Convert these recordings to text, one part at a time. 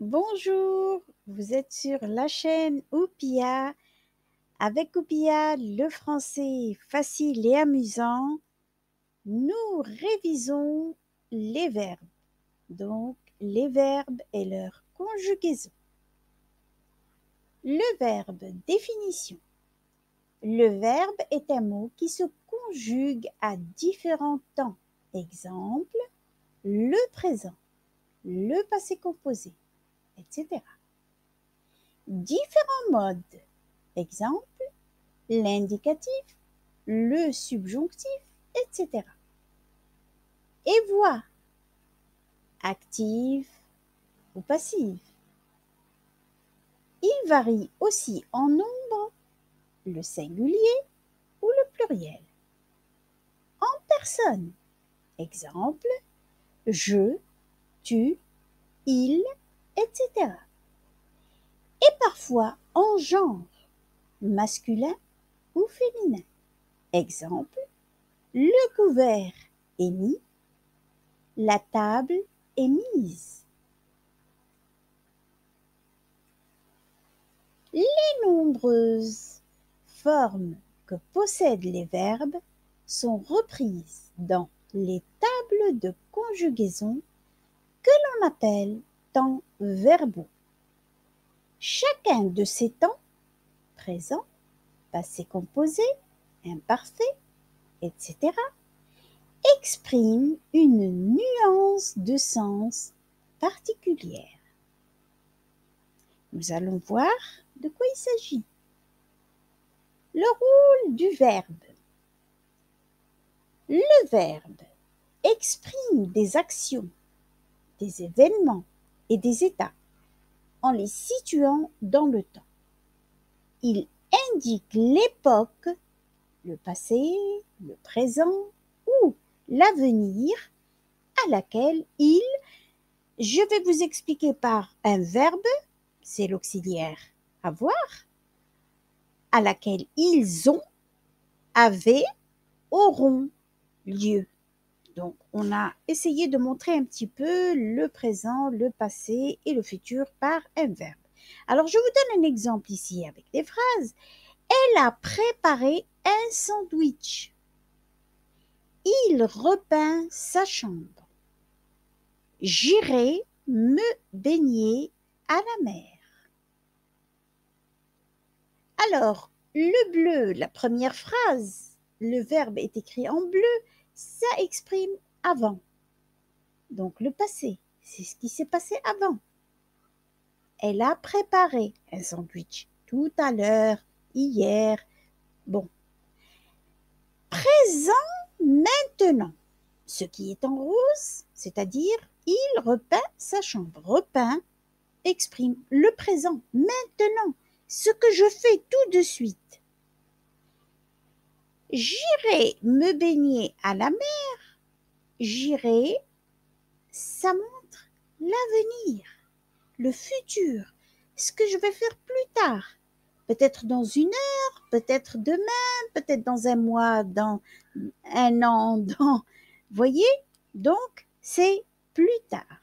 Bonjour, vous êtes sur la chaîne Oupia. Avec Oupia, le français facile et amusant, nous révisons les verbes. Donc, les verbes et leur conjugaison. Le verbe définition. Le verbe est un mot qui se conjugue à différents temps. Exemple, le présent, le passé composé, etc. Différents modes. Exemple, l'indicatif, le subjonctif, etc. Et voix, active ou passive. Il varie aussi en nombre, le singulier ou le pluriel. En personne, exemple, je, tu, il, etc. Et parfois en genre, masculin ou féminin. Exemple, le couvert est mis, la table est mise. Les nombreuses formes que possèdent les verbes sont reprises dans les tables de conjugaison que l'on appelle temps verbaux. Chacun de ces temps, présent, passé composé, imparfait, etc., exprime une nuance de sens particulière. Nous allons voir de quoi il s'agit. Le rôle du verbe. Le verbe exprime des actions, des événements et des états en les situant dans le temps. Il indique l'époque, le passé, le présent ou l'avenir à laquelle je vais vous expliquer par un verbe, c'est l'auxiliaire avoir, à laquelle ils ont, avaient, auront lieu. Donc, on a essayé de montrer un petit peu le présent, le passé et le futur par un verbe. Alors, je vous donne un exemple ici avec des phrases. Elle a préparé un sandwich. Il repeint sa chambre. J'irai me baigner à la mer. Alors, le bleu, la première phrase, le verbe est écrit en bleu, ça exprime avant. Donc le passé, c'est ce qui s'est passé avant. Elle a préparé un sandwich tout à l'heure, hier. Bon. Présent maintenant. Ce qui est en rose, c'est-à-dire il repeint sa chambre. Repeint exprime le présent, maintenant, ce que je fais tout de suite. J'irai me baigner à la mer. J'irai, ça montre l'avenir, le futur, ce que je vais faire plus tard. Peut-être dans une heure, peut-être demain, peut-être dans un mois, dans un an, voyez? Donc, c'est plus tard.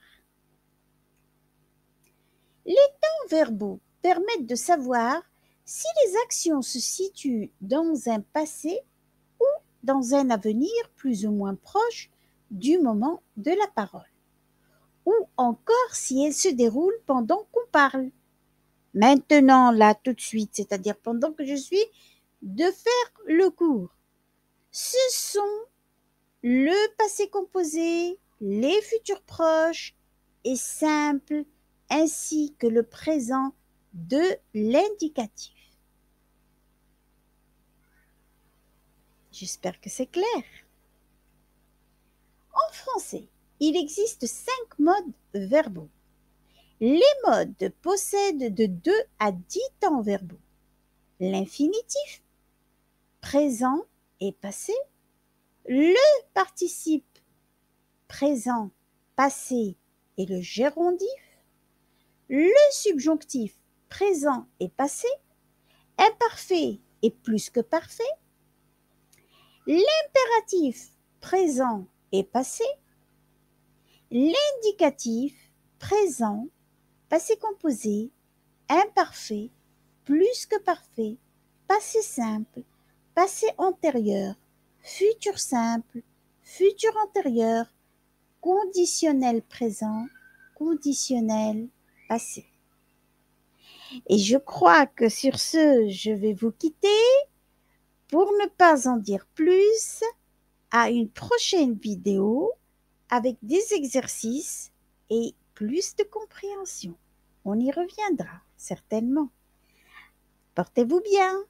Les temps verbaux permettent de savoir si les actions se situent dans un passé ou dans un avenir plus ou moins proche du moment de la parole, ou encore si elles se déroulent pendant qu'on parle. Maintenant, là, tout de suite, c'est-à-dire pendant que je suis de faire le cours. Ce sont le passé composé, les futurs proches et simples, ainsi que le présent de l'indicatif. J'espère que c'est clair. En français, il existe 5 modes verbaux. Les modes possèdent de 2 à 10 temps verbaux. L'infinitif, présent et passé, le participe présent, passé et le gérondif, le subjonctif présent et passé, imparfait et plus que parfait, l'impératif présent et passé, l'indicatif présent, passé composé, imparfait, plus que parfait, passé simple, passé antérieur, futur simple, futur antérieur, conditionnel présent, conditionnel passé. Et je crois que sur ce, je vais vous quitter pour ne pas en dire plus. À une prochaine vidéo avec des exercices et plus de compréhension. On y reviendra certainement. Portez-vous bien.